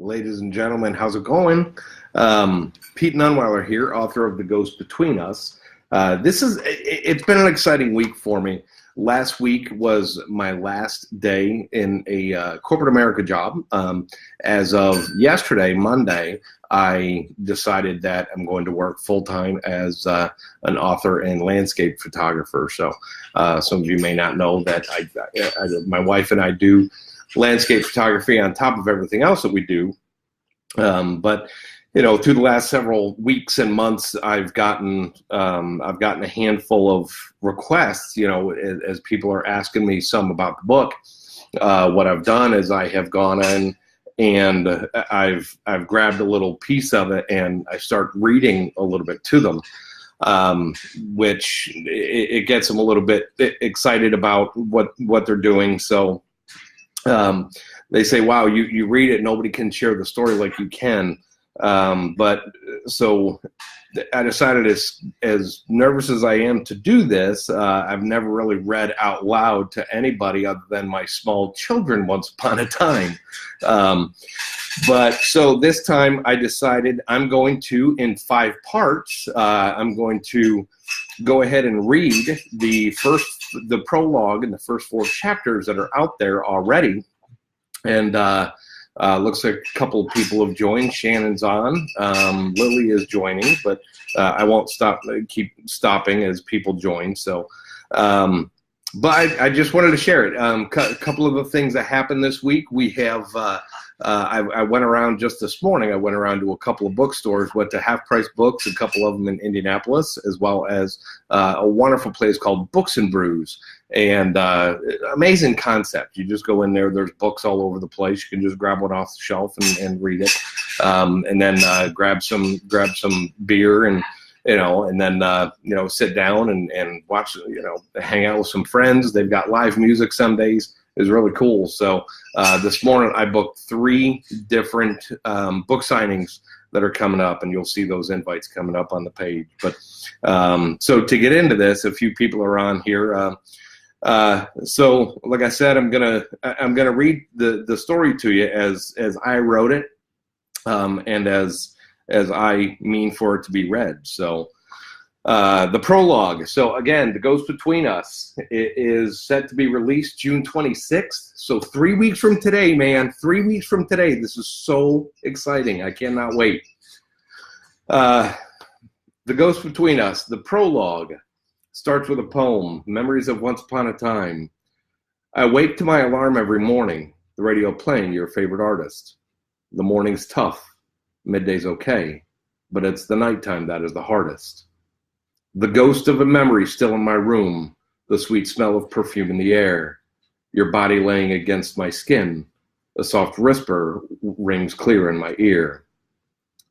Ladies and gentlemen, how's it going? Pete Nunweiler here, author of The Ghost Between Us. It's been an exciting week for me. Last week was my last day in a corporate America job. As of yesterday, Monday, I decided that I'm going to work full-time as an author and landscape photographer. So some of you may not know that my wife and I do landscape photography on top of everything else that we do. But through the last several weeks and months, I've gotten a handful of requests, as people are asking me some about the book. What I've done is I have gone in and I've grabbed a little piece of it and I start reading a little bit to them, which it gets them a little bit excited about what they're doing. So they say, wow, you read it, nobody can share the story like you can. But so I decided, as nervous as I am to do this, I've never really read out loud to anybody other than my small children once upon a time. But so this time I decided I'm going to, in 5 parts, I'm going to go ahead and read the prologue and the first 4 chapters that are out there already. And looks like a couple of people have joined. Shannon's on. Lily is joining, but I won't keep stopping as people join. So, but I just wanted to share it. A couple of the things that happened this week. We have. I went around just this morning. I went around to a couple of bookstores. Went to Half Price Books, a couple of them in Indianapolis, as well as a wonderful place called Books and Brews. And amazing concept. You just go in there. There's books all over the place. You can just grab one off the shelf and read it, and then grab some beer and and then sit down and watch. Hang out with some friends. They've got live music some days. It's really cool. So this morning I booked 3 different book signings that are coming up, and you'll see those invites coming up on the page. But so to get into this, a few people are on here. So like I said, I'm gonna read the story to you as I wrote it, and as I mean for it to be read. So the prologue. So again, The Ghost Between Us. It is set to be released June 26th. So 3 weeks from today, man. 3 weeks from today. This is so exciting. I cannot wait. The Ghost Between Us. The prologue starts with a poem, Memories of Once Upon a Time. I wake to my alarm every morning, the radio playing your favorite artist. The morning's tough, midday's okay, but it's the nighttime that is the hardest. The ghost of a memory still in my room, the sweet smell of perfume in the air, your body laying against my skin, a soft whisper rings clear in my ear.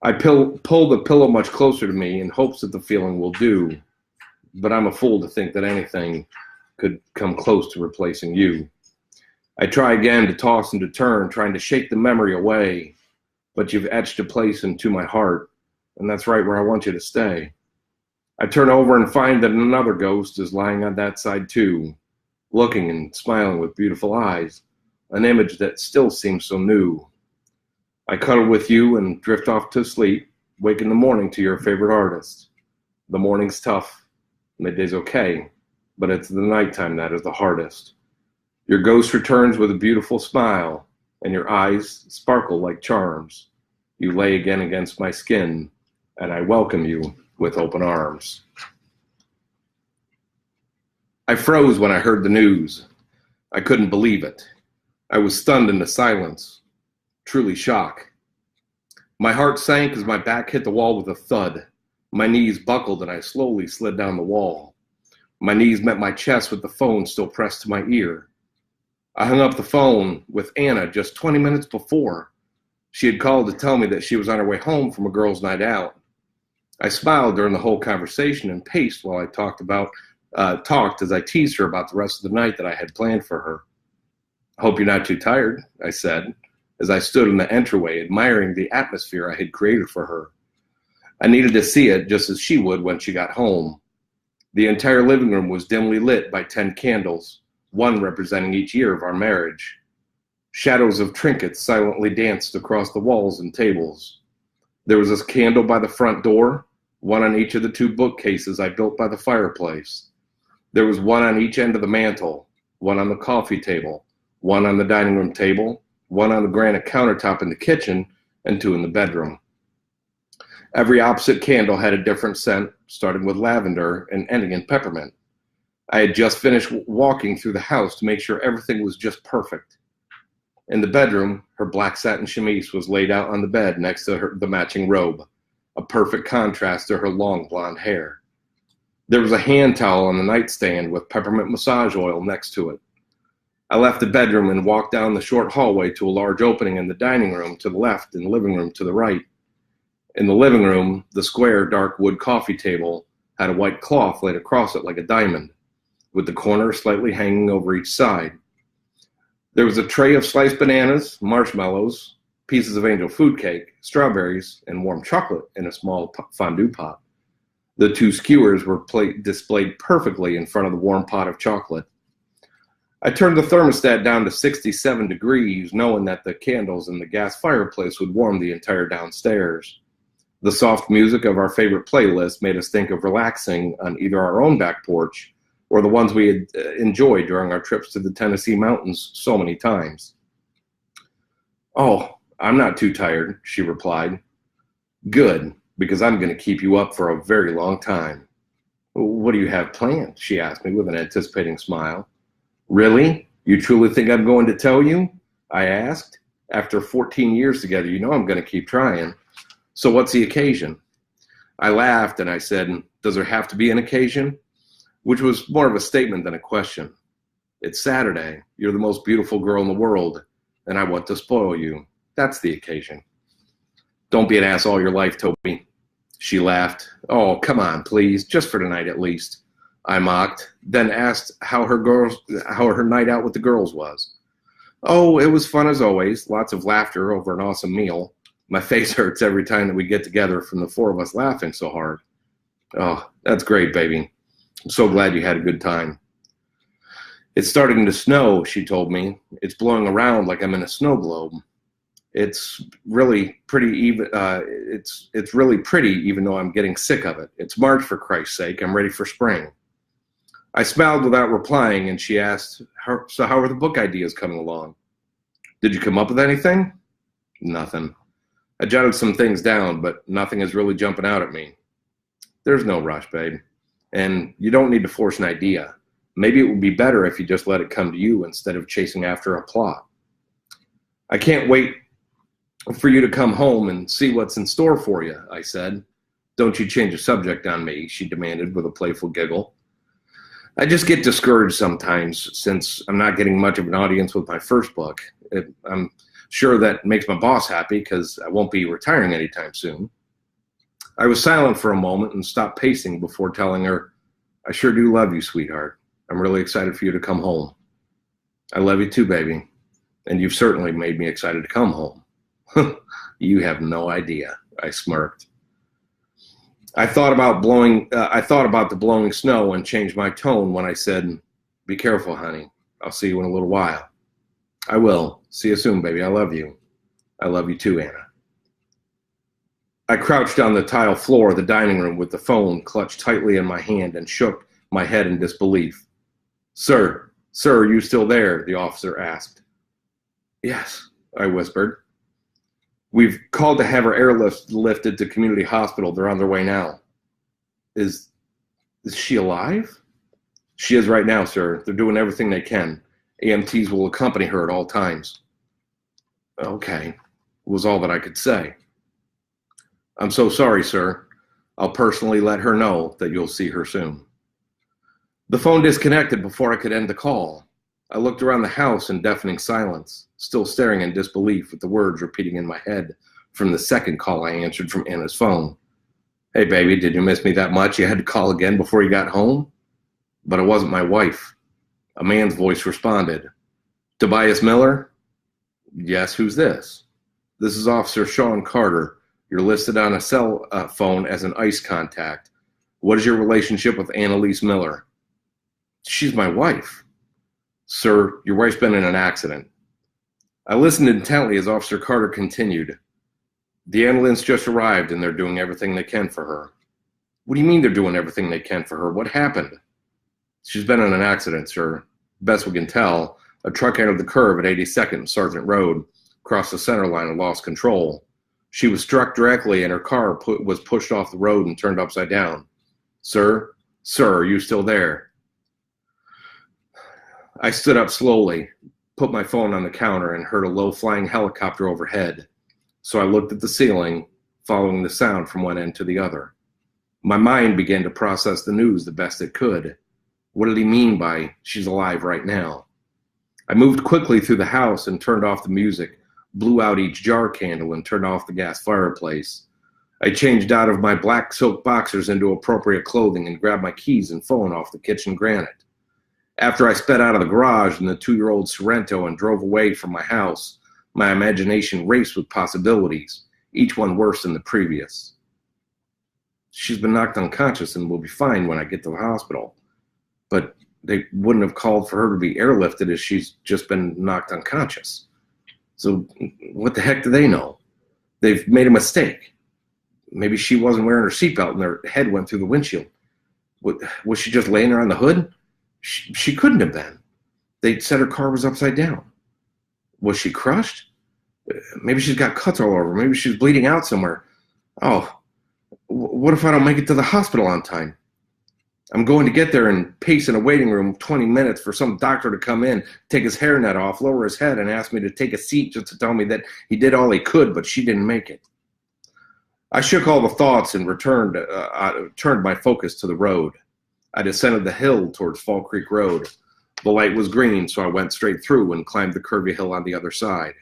I pull the pillow much closer to me in hopes that the feeling will do. But I'm a fool to think that anything could come close to replacing you. I try again to toss and to turn, trying to shake the memory away, but you've etched a place into my heart, and that's right where I want you to stay. I turn over and find that another ghost is lying on that side too, looking and smiling with beautiful eyes, an image that still seems so new. I cuddle with you and drift off to sleep, wake in the morning to your favorite artist. The morning's tough. Midday's okay, but it's the nighttime that is the hardest. Your ghost returns with a beautiful smile, and your eyes sparkle like charms. You lay again against my skin, and I welcome you with open arms. I froze when I heard the news. I couldn't believe it. I was stunned into silence, truly shock. My heart sank as my back hit the wall with a thud. My knees buckled and I slowly slid down the wall. My knees met my chest with the phone still pressed to my ear. I hung up the phone with Anna just 20 minutes before. She had called to tell me that she was on her way home from a girls' night out. I smiled during the whole conversation and paced while I talked as I teased her about the rest of the night that I had planned for her. I hope you're not too tired, I said, as I stood in the entryway admiring the atmosphere I had created for her. I needed to see it just as she would when she got home. The entire living room was dimly lit by 10 candles, one representing each year of our marriage. Shadows of trinkets silently danced across the walls and tables. There was a candle by the front door, one on each of the 2 bookcases I built by the fireplace. There was one on each end of the mantel, one on the coffee table, one on the dining room table, one on the granite countertop in the kitchen, and 2 in the bedroom. Every opposite candle had a different scent, starting with lavender and ending in peppermint. I had just finished walking through the house to make sure everything was just perfect. In the bedroom, her black satin chemise was laid out on the bed next to the matching robe, a perfect contrast to her long blonde hair. There was a hand towel on the nightstand with peppermint massage oil next to it. I left the bedroom and walked down the short hallway to a large opening in the dining room to the left and living room to the right. In the living room, the square dark wood coffee table had a white cloth laid across it like a diamond, with the corner slightly hanging over each side. There was a tray of sliced bananas, marshmallows, pieces of angel food cake, strawberries, and warm chocolate in a small fondue pot. The 2 skewers were displayed perfectly in front of the warm pot of chocolate. I turned the thermostat down to 67 degrees, knowing that the candles in the gas fireplace would warm the entire downstairs. The soft music of our favorite playlist made us think of relaxing on either our own back porch or the ones we had enjoyed during our trips to the Tennessee mountains so many times. "Oh, I'm not too tired," she replied. "Good, because I'm going to keep you up for a very long time." "What do you have planned?" she asked me with an anticipating smile. "Really? You truly think I'm going to tell you?" I asked. "After 14 years together, you know I'm going to keep trying. So what's the occasion?" I laughed and I said, "Does there have to be an occasion?" Which was more of a statement than a question. "It's Saturday. You're the most beautiful girl in the world, and I want to spoil you. That's the occasion." "Don't be an ass all your life, Toby." She laughed. "Oh, come on, please, just for tonight at least," I mocked, then asked how her night out with the girls was. "Oh, it was fun as always. Lots of laughter over an awesome meal. My face hurts every time that we get together from the 4 of us laughing so hard." "Oh, that's great, baby. I'm so glad you had a good time." "It's starting to snow," she told me. "It's blowing around like I'm in a snow globe. It's really pretty it's really pretty even though I'm getting sick of it. It's March, for Christ's sake. I'm ready for spring." I smiled without replying, and she asked, "So how are the book ideas coming along? Did you come up with anything?" "Nothing. I jotted some things down, but nothing is really jumping out at me." "There's no rush, babe. And you don't need to force an idea. Maybe it would be better if you just let it come to you instead of chasing after a plot." "I can't wait for you to come home and see what's in store for you," I said. "Don't you change the subject on me," she demanded with a playful giggle. "I just get discouraged sometimes since I'm not getting much of an audience with my first book. I'm sure that makes my boss happy because I won't be retiring anytime soon." I was silent for a moment and stopped pacing before telling her, "I sure do love you, sweetheart. I'm really excited for you to come home." "I love you too, baby. And you've certainly made me excited to come home." "You have no idea," I smirked. I thought about the blowing snow and changed my tone when I said, "Be careful, honey. I'll see you in a little while." "I will. See you soon, baby. I love you." "I love you too, Anna." I crouched on the tile floor of the dining room with the phone clutched tightly in my hand and shook my head in disbelief. Sir, are you still there?" the officer asked. "Yes," I whispered. "We've called to have her airlifted to community hospital. They're on their way now." Is she alive?" "She is right now, sir. They're doing everything they can. EMTs will accompany her at all times." "Okay," was all that I could say. "I'm so sorry, sir. I'll personally let her know that you'll see her soon." The phone disconnected before I could end the call. I looked around the house in deafening silence, still staring in disbelief with the words repeating in my head from the second call I answered from Anna's phone. "Hey, baby, did you miss me that much you had to call again before you got home?" But it wasn't my wife. A man's voice responded. "Tobias Miller?" "Yes, who's this?" "This is Officer Sean Carter. You're listed on a cell phone as an ICE contact. What is your relationship with Annalise Miller?" "She's my wife." "Sir, your wife's been in an accident." I listened intently as Officer Carter continued. The ambulance just arrived and they're doing everything they can for her. What do you mean they're doing everything they can for her? What happened? She's been in an accident, sir. Best we can tell, a truck entered the curve at 82nd Sergeant Road, crossed the center line and lost control. She was struck directly and her car was pushed off the road and turned upside down. Sir, are you still there? I stood up slowly, put my phone on the counter, and heard a low-flying helicopter overhead. So I looked at the ceiling, following the sound from one end to the other. My mind began to process the news the best it could. What did he mean by, she's alive right now? I moved quickly through the house and turned off the music, blew out each jar candle, and turned off the gas fireplace. I changed out of my black silk boxers into appropriate clothing and grabbed my keys and phone off the kitchen granite. After I sped out of the garage in the 2-year-old Sorrento and drove away from my house, my imagination raced with possibilities, each one worse than the previous. She's been knocked unconscious and will be fine when I get to the hospital. But they wouldn't have called for her to be airlifted as she's just been knocked unconscious. So what the heck do they know? They've made a mistake. Maybe she wasn't wearing her seatbelt and her head went through the windshield. Was she just laying there on the hood? She couldn't have been. They said her car was upside down. Was she crushed? Maybe she's got cuts all over. Maybe she's bleeding out somewhere. Oh, what if I don't make it to the hospital on time? I'm going to get there and pace in a waiting room 20 minutes for some doctor to come in, take his hairnet off, lower his head, and ask me to take a seat just to tell me that he did all he could, but she didn't make it. I shook all the thoughts and turned my focus to the road. I descended the hill towards Fall Creek Road. The light was green, so I went straight through and climbed the curvy hill on the other side.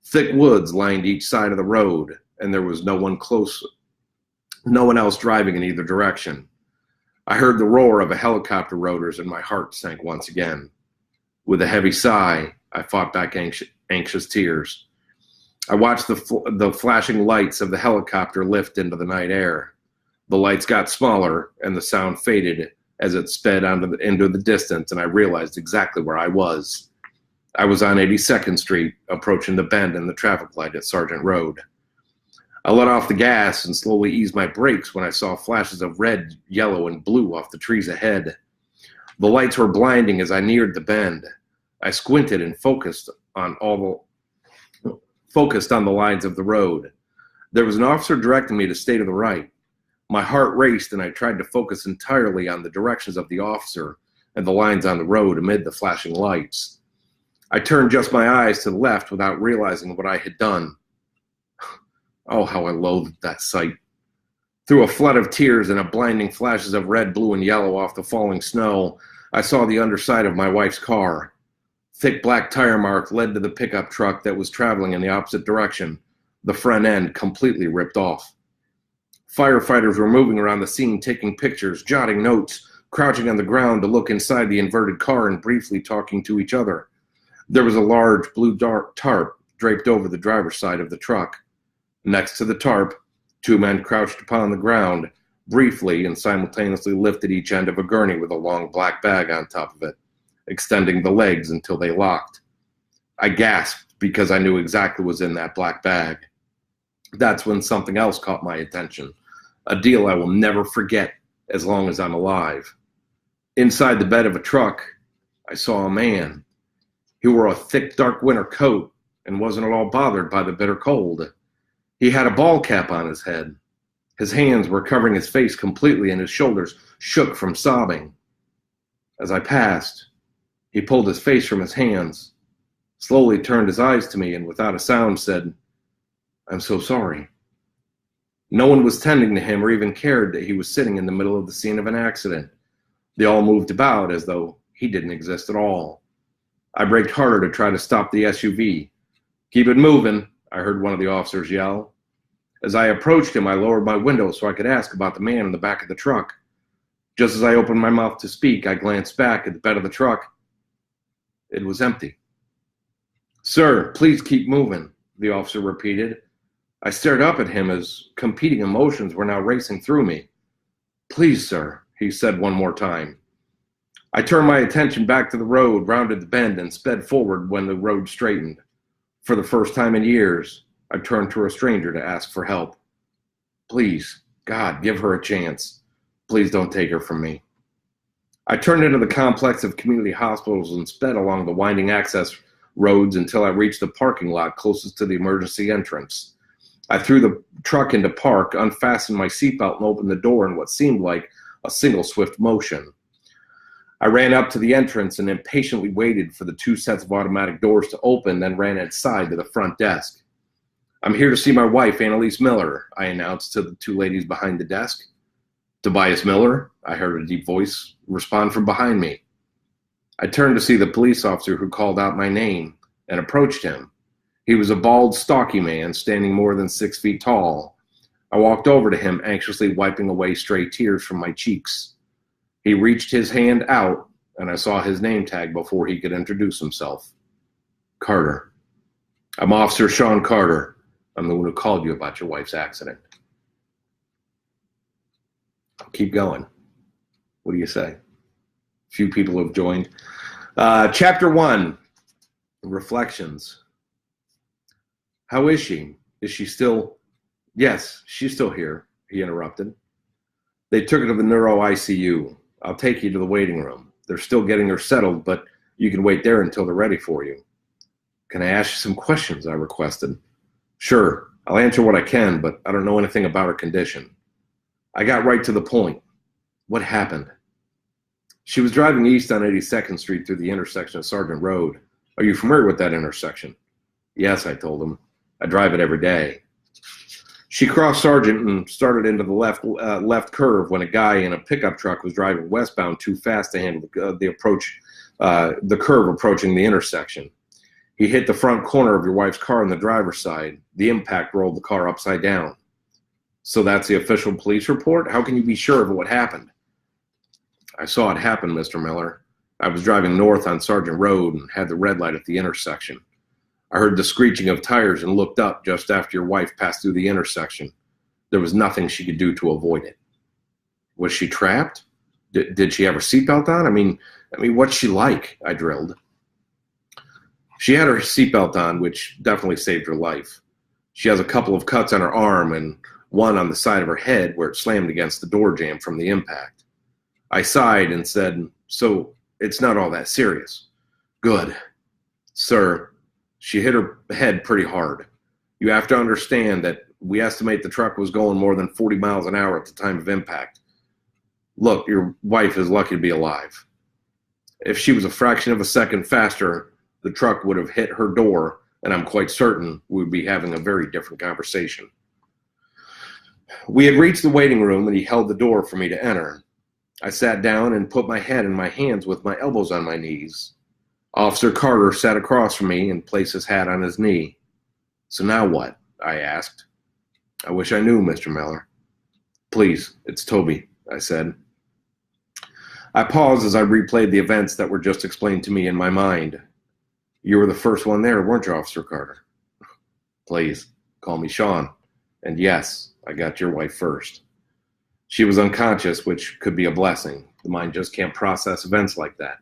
Thick woods lined each side of the road, and there was no one else driving in either direction. I heard the roar of a helicopter rotors and my heart sank once again. With a heavy sigh, I fought back anxious tears. I watched the flashing lights of the helicopter lift into the night air. The lights got smaller and the sound faded as it sped into the distance, and I realized exactly where I was. I was on 82nd Street, approaching the bend in the traffic light at Sergeant Road. I let off the gas and slowly eased my brakes when I saw flashes of red, yellow, and blue off the trees ahead. The lights were blinding as I neared the bend. I squinted and focused on the lines of the road. There was an officer directing me to stay to the right. My heart raced and I tried to focus entirely on the directions of the officer and the lines on the road amid the flashing lights. I turned just my eyes to the left without realizing what I had done. Oh, how I loathed that sight. Through a flood of tears and a blinding flashes of red, blue, and yellow off the falling snow, I saw the underside of my wife's car. Thick black tire mark led to the pickup truck that was traveling in the opposite direction, the front end completely ripped off. Firefighters were moving around the scene, taking pictures, jotting notes, crouching on the ground to look inside the inverted car and briefly talking to each other. There was a large blue tarp draped over the driver's side of the truck. Next to the tarp, 2 men crouched upon the ground, briefly and simultaneously lifted each end of a gurney with a long black bag on top of it, extending the legs until they locked. I gasped because I knew exactly what was in that black bag. That's when something else caught my attention, a deal I will never forget as long as I'm alive. Inside the bed of a truck, I saw a man. He wore a thick, dark winter coat and wasn't at all bothered by the bitter cold. He had a ball cap on his head. His hands were covering his face completely and his shoulders shook from sobbing. As I passed, he pulled his face from his hands, slowly turned his eyes to me, and without a sound said, "I'm so sorry." No one was tending to him or even cared that he was sitting in the middle of the scene of an accident. They all moved about as though he didn't exist at all. I braked harder to try to stop the SUV. "Keep it moving," I heard one of the officers yell. As I approached him, I lowered my window so I could ask about the man in the back of the truck. Just as I opened my mouth to speak, I glanced back at the bed of the truck. It was empty. "Sir, please keep moving," the officer repeated. I stared up at him as competing emotions were now racing through me. "Please, sir," he said one more time. I turned my attention back to the road, rounded the bend, and sped forward when the road straightened. For the first time in years, I turned to a stranger to ask for help. Please, God, give her a chance. Please don't take her from me. I turned into the complex of community hospitals and sped along the winding access roads until I reached the parking lot closest to the emergency entrance. I threw the truck into park, unfastened my seatbelt, and opened the door in what seemed like a single swift motion. I ran up to the entrance and impatiently waited for the 2 sets of automatic doors to open, then ran inside to the front desk. I'm here to see my wife, Annalise Miller, I announced to the 2 ladies behind the desk. Tobias Miller, I heard a deep voice respond from behind me. I turned to see the police officer who called out my name and approached him. He was a bald, stocky man standing more than 6 feet tall. I walked over to him, anxiously wiping away stray tears from my cheeks. He reached his hand out, and I saw his name tag before he could introduce himself. Carter. I'm Officer Sean Carter. I'm the one who called you about your wife's accident. I'll keep going. What do you say? A few people have joined. Chapter 1, Reflections. How is she? Is she still? Yes, she's still here, he interrupted. They took her to the neuro ICU. I'll take you to the waiting room. They're still getting her settled, but you can wait there until they're ready for you. Can I ask you some questions? I requested. Sure, I'll answer what I can, but I don't know anything about her condition. I got right to the point. What happened? She was driving east on 82nd Street through the intersection of Sargent Road. Are you familiar with that intersection? Yes, I told him. I drive it every day. She crossed Sargent and started into the left curve when a guy in a pickup truck was driving westbound too fast to handle the curve approaching the intersection. He hit the front corner of your wife's car on the driver's side. The impact rolled the car upside down. So that's the official police report? How can you be sure of what happened? I saw it happen, Mr. Miller. I was driving north on Sargent Road and had the red light at the intersection. I heard the screeching of tires and looked up just after your wife passed through the intersection. There was nothing she could do to avoid it. Was she trapped? Did she have her seatbelt on? I mean, what's she like? I drilled. She had her seatbelt on, which definitely saved her life. She has a couple of cuts on her arm and one on the side of her head where it slammed against the door jamb from the impact. I sighed and said, so it's not all that serious. Good. Sir, she hit her head pretty hard. You have to understand that we estimate the truck was going more than 40 miles an hour at the time of impact. Look, your wife is lucky to be alive. If she was a fraction of a second faster, the truck would have hit her door, and I'm quite certain we would be having a very different conversation. We had reached the waiting room, and he held the door for me to enter. I sat down and put my head in my hands with my elbows on my knees. Officer Carter sat across from me and placed his hat on his knee. So now what? I asked. I wish I knew, Mr. Miller. Please, it's Toby, I said. I paused as I replayed the events that were just explained to me in my mind. You were the first one there, weren't you, Officer Carter? Please, call me Sean. And yes, I got your wife first. She was unconscious, which could be a blessing. The mind just can't process events like that.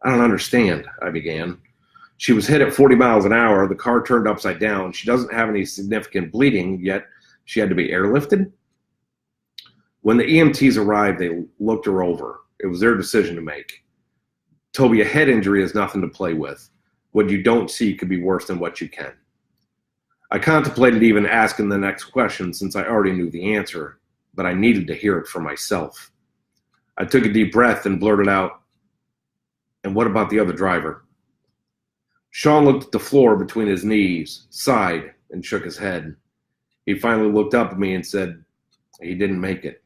I don't understand, I began. She was hit at 40 miles an hour. The car turned upside down. She doesn't have any significant bleeding, yet she had to be airlifted. When the EMTs arrived, they looked her over. It was their decision to make. Toby, a head injury is nothing to play with. What you don't see could be worse than what you can. I contemplated even asking the next question since I already knew the answer, but I needed to hear it for myself. I took a deep breath and blurted out, and what about the other driver? Sean looked at the floor between his knees, sighed, and shook his head. He finally looked up at me and said, he didn't make it.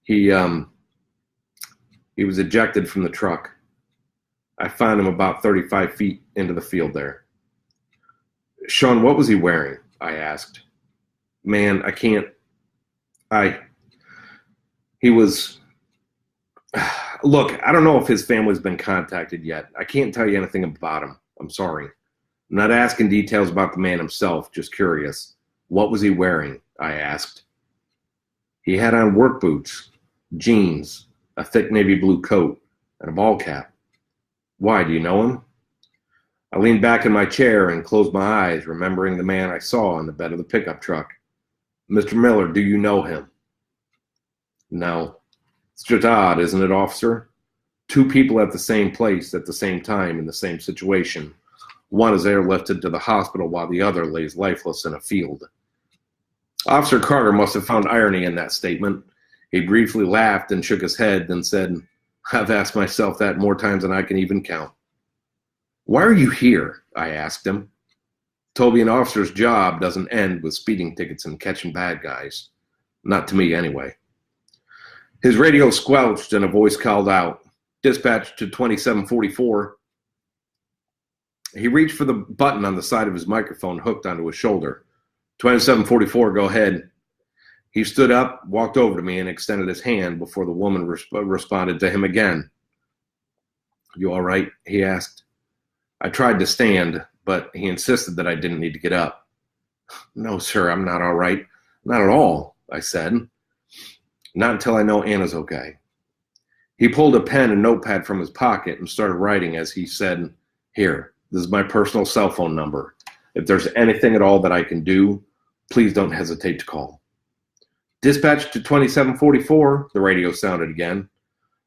He was ejected from the truck. I found him about 35 feet into the field there. Sean, what was he wearing? I asked. Man, he was, look, I don't know if his family's been contacted yet. I can't tell you anything about him. I'm sorry. I'm not asking details about the man himself, just curious. What was he wearing? I asked. He had on work boots, jeans, a thick navy blue coat, and a ball cap. Why, do you know him? I leaned back in my chair and closed my eyes, remembering the man I saw on the bed of the pickup truck. Mr. Miller, do you know him? No. It's just odd, isn't it, officer? Two people at the same place at the same time in the same situation. One is airlifted to the hospital while the other lays lifeless in a field. Officer Carter must have found irony in that statement. He briefly laughed and shook his head, then said, I've asked myself that more times than I can even count. Why are you here? I asked him. Toby, an officer's job doesn't end with speeding tickets and catching bad guys. Not to me, anyway. His radio squelched and a voice called out, Dispatch to 2744. He reached for the button on the side of his microphone hooked onto his shoulder. 2744, go ahead. He stood up, walked over to me, and extended his hand before the woman responded to him again. You all right? He asked. I tried to stand, but he insisted that I didn't need to get up. No, sir, I'm not all right. Not at all, I said. Not until I know Anna's okay. He pulled a pen and notepad from his pocket and started writing as he said, Here, this is my personal cell phone number. If there's anything at all that I can do, please don't hesitate to call. Dispatch to 2744, the radio sounded again.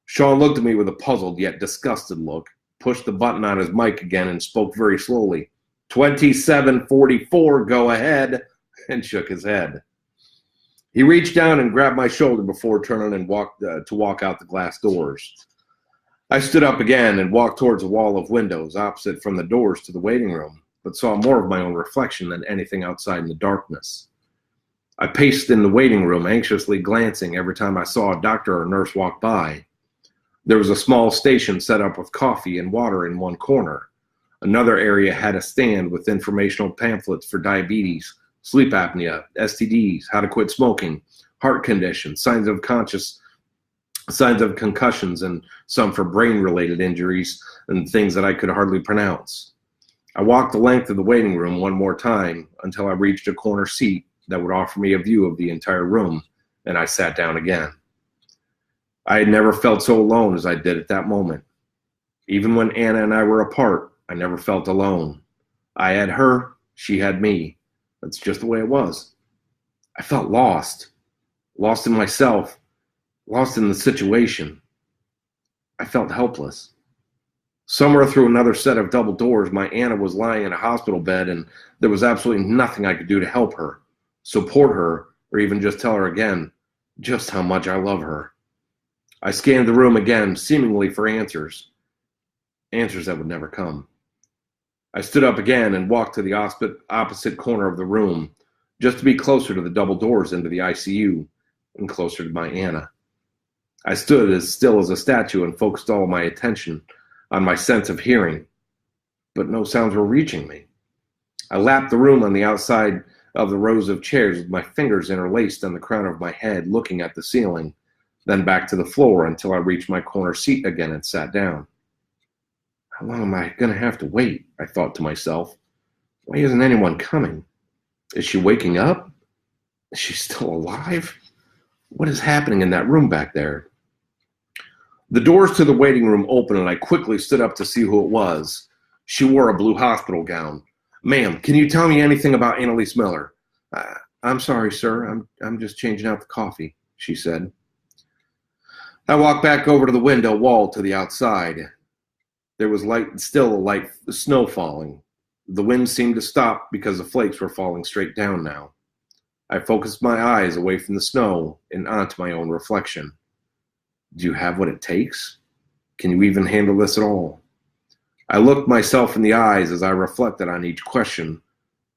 Sean looked at me with a puzzled yet disgusted look, pushed the button on his mic again and spoke very slowly. 2744, go ahead, and shook his head. He reached down and grabbed my shoulder before turning and walked out the glass doors. I stood up again and walked towards a wall of windows opposite from the doors to the waiting room, but saw more of my own reflection than anything outside in the darkness. I paced in the waiting room, anxiously glancing every time I saw a doctor or nurse walk by. There was a small station set up with coffee and water in one corner. Another area had a stand with informational pamphlets for diabetes, sleep apnea, STDs, how to quit smoking, heart conditions, signs of concussions, and some for brain-related injuries and things that I could hardly pronounce. I walked the length of the waiting room one more time until I reached a corner seat that would offer me a view of the entire room, and I sat down again. I had never felt so alone as I did at that moment. Even when Anna and I were apart, I never felt alone. I had her, she had me. That's just the way it was. I felt lost in myself, lost in the situation. I felt helpless. Somewhere through another set of double doors, my Anna was lying in a hospital bed, and there was absolutely nothing I could do to help her, support her, or even just tell her again just how much I love her. I scanned the room again, seemingly for answers that would never come. I stood up again and walked to the opposite corner of the room, just to be closer to the double doors into the ICU and closer to my Anna. I stood as still as a statue and focused all my attention on my sense of hearing, but no sounds were reaching me. I lapped the room on the outside of the rows of chairs with my fingers interlaced on the crown of my head, looking at the ceiling, then back to the floor until I reached my corner seat again and sat down. How long am I going to have to wait? I thought to myself. Why isn't anyone coming? Is she waking up? Is she still alive? What is happening in that room back there? The doors to the waiting room opened and I quickly stood up to see who it was. She wore a blue hospital gown. Ma'am, can you tell me anything about Annalise Miller? I'm sorry, sir. I'm just changing out the coffee, she said. I walked back over to the window wall to the outside. There was still a light snow falling. The wind seemed to stop because the flakes were falling straight down now. I focused my eyes away from the snow and onto my own reflection. Do you have what it takes? Can you even handle this at all? I looked myself in the eyes as I reflected on each question,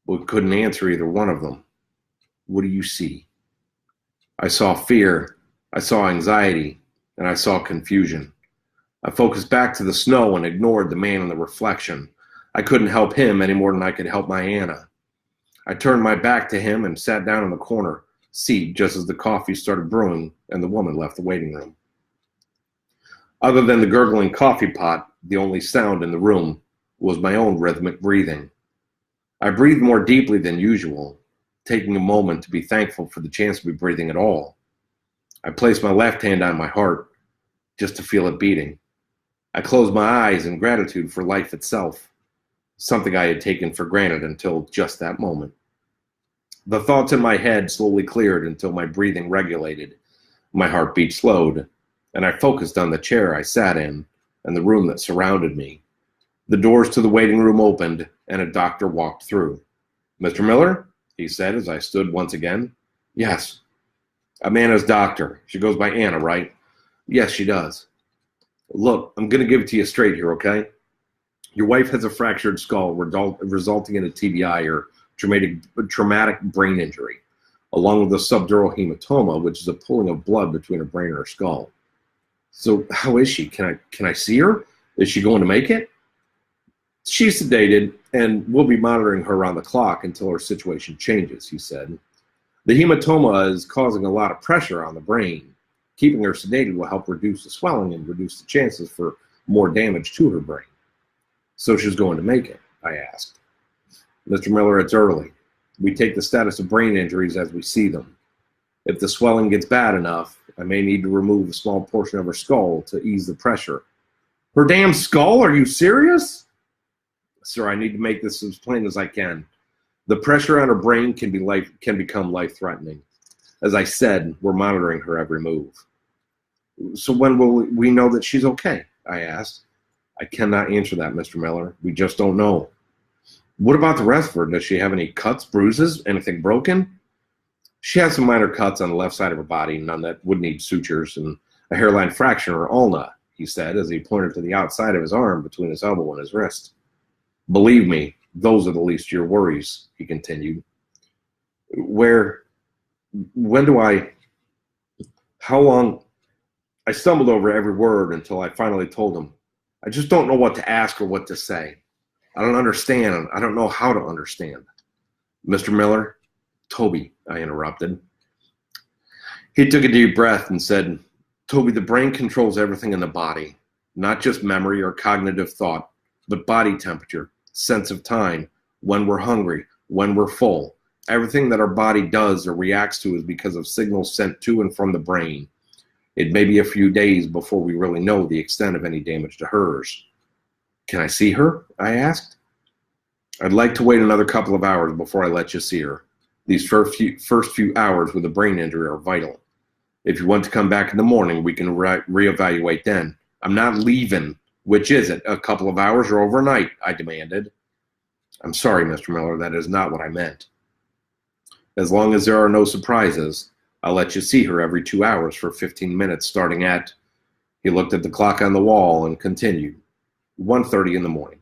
but couldn't answer either one of them. What do you see? I saw fear, I saw anxiety, and I saw confusion. I focused back to the snow and ignored the man in the reflection. I couldn't help him any more than I could help my Anna. I turned my back to him and sat down in the corner seat just as the coffee started brewing and the woman left the waiting room. Other than the gurgling coffee pot, the only sound in the room was my own rhythmic breathing. I breathed more deeply than usual, taking a moment to be thankful for the chance to be breathing at all. I placed my left hand on my heart just to feel it beating. I closed my eyes in gratitude for life itself. something I had taken for granted until just that moment. The thoughts in my head slowly cleared until my breathing regulated, my heartbeat slowed, and I focused on the chair I sat in and the room that surrounded me. The doors to the waiting room opened, and a doctor walked through. "Mr. Miller?" he said as I stood once again. "Yes." "I'm Anna's doctor. She goes by Anna, right?" "Yes, she does." "Look, I'm going to give it to you straight here, okay? Your wife has a fractured skull resulting in a TBI, or traumatic brain injury, along with a subdural hematoma, which is a pooling of blood between her brain and her skull. So how is she? Can I see her? Is she going to make it?" "She's sedated, and we'll be monitoring her around the clock until her situation changes," he said. "The hematoma is causing a lot of pressure on the brain. Keeping her sedated will help reduce the swelling and reduce the chances for more damage to her brain." "So she's going to make it?" I asked. "Mr. Miller, it's early. We take the status of brain injuries as we see them. If the swelling gets bad enough, I may need to remove a small portion of her skull to ease the pressure." "Her damn skull? Are you serious?" "Sir, I need to make this as plain as I can. The pressure on her brain can become life-threatening. As I said, we're monitoring her every move." "So when will we know that she's okay?" I asked. "I cannot answer that, Mr. Miller. We just don't know." "What about the rest of her? Does she have any cuts, bruises, anything broken?" "She has some minor cuts on the left side of her body, none that would need sutures, and a hairline fracture or ulna," he said as he pointed to the outside of his arm between his elbow and his wrist. "Believe me, those are the least of your worries," he continued. How long?" I stumbled over every word until I finally told him, "I just don't know what to ask or what to say. I don't understand. I don't know how to understand." "Mr. Miller?" "Toby," I interrupted. He took a deep breath and said, "Toby, the brain controls everything in the body, not just memory or cognitive thought, but body temperature, sense of time, when we're hungry, when we're full. Everything that our body does or reacts to is because of signals sent to and from the brain. It may be a few days before we really know the extent of any damage to hers." "Can I see her?" I asked. "I'd like to wait another couple of hours before I let you see her. These first few hours with a brain injury are vital. If you want to come back in the morning, we can reevaluate then." "I'm not leaving. Which is it, a couple of hours or overnight?" I demanded. "I'm sorry, Mr. Miller, that is not what I meant. As long as there are no surprises, I'll let you see her every 2 hours for 15 minutes starting at—" He looked at the clock on the wall and continued, "1:30 in the morning.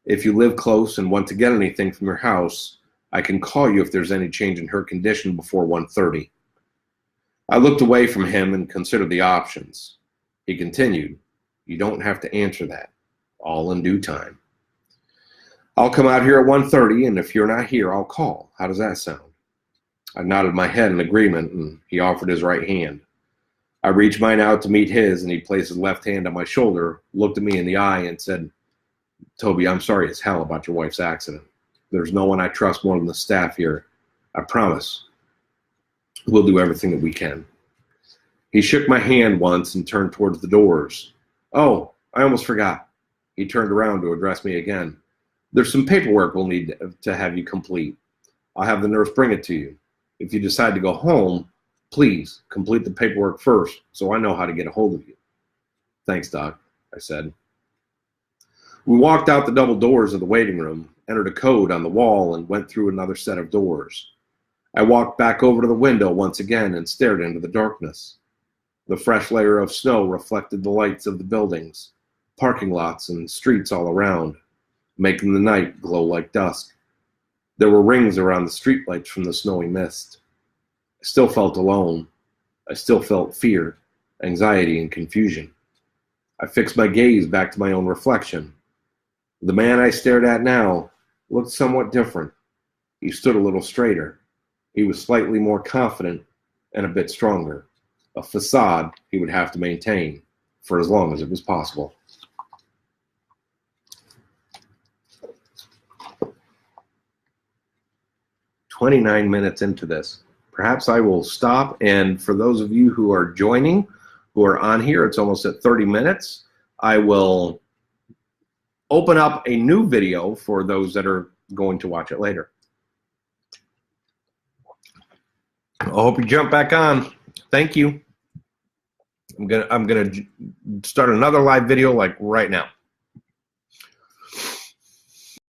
If you live close and want to get anything from your house, I can call you if there's any change in her condition before 1:30. I looked away from him and considered the options. He continued, "You don't have to answer that. All in due time. I'll come out here at 1:30, and if you're not here, I'll call. How does that sound?" I nodded my head in agreement, and he offered his right hand. I reached mine out to meet his, and he placed his left hand on my shoulder, looked at me in the eye, and said, "Toby, I'm sorry as hell about your wife's accident. There's no one I trust more than the staff here. I promise we'll do everything that we can." He shook my hand once and turned towards the doors. "Oh, I almost forgot." He turned around to address me again. "There's some paperwork we'll need to have you complete. I'll have the nurse bring it to you. If you decide to go home, please complete the paperwork first so I know how to get a hold of you." "Thanks, Doc," I said. We walked out the double doors of the waiting room, entered a code on the wall, and went through another set of doors. I walked back over to the window once again and stared into the darkness. The fresh layer of snow reflected the lights of the buildings, parking lots, and streets all around, making the night glow like dusk. There were rings around the streetlights from the snowy mist. I still felt alone. I still felt fear, anxiety, and confusion. I fixed my gaze back to my own reflection. The man I stared at now looked somewhat different. He stood a little straighter. He was slightly more confident and a bit stronger. A facade he would have to maintain for as long as it was possible. "29 minutes into this. Perhaps I will stop, and for those of you who are joining, who are on here, it's almost at 30 minutes. I will open up a new video for those that are going to watch it later. I hope you jump back on. Thank you. I'm gonna start another live video like right now.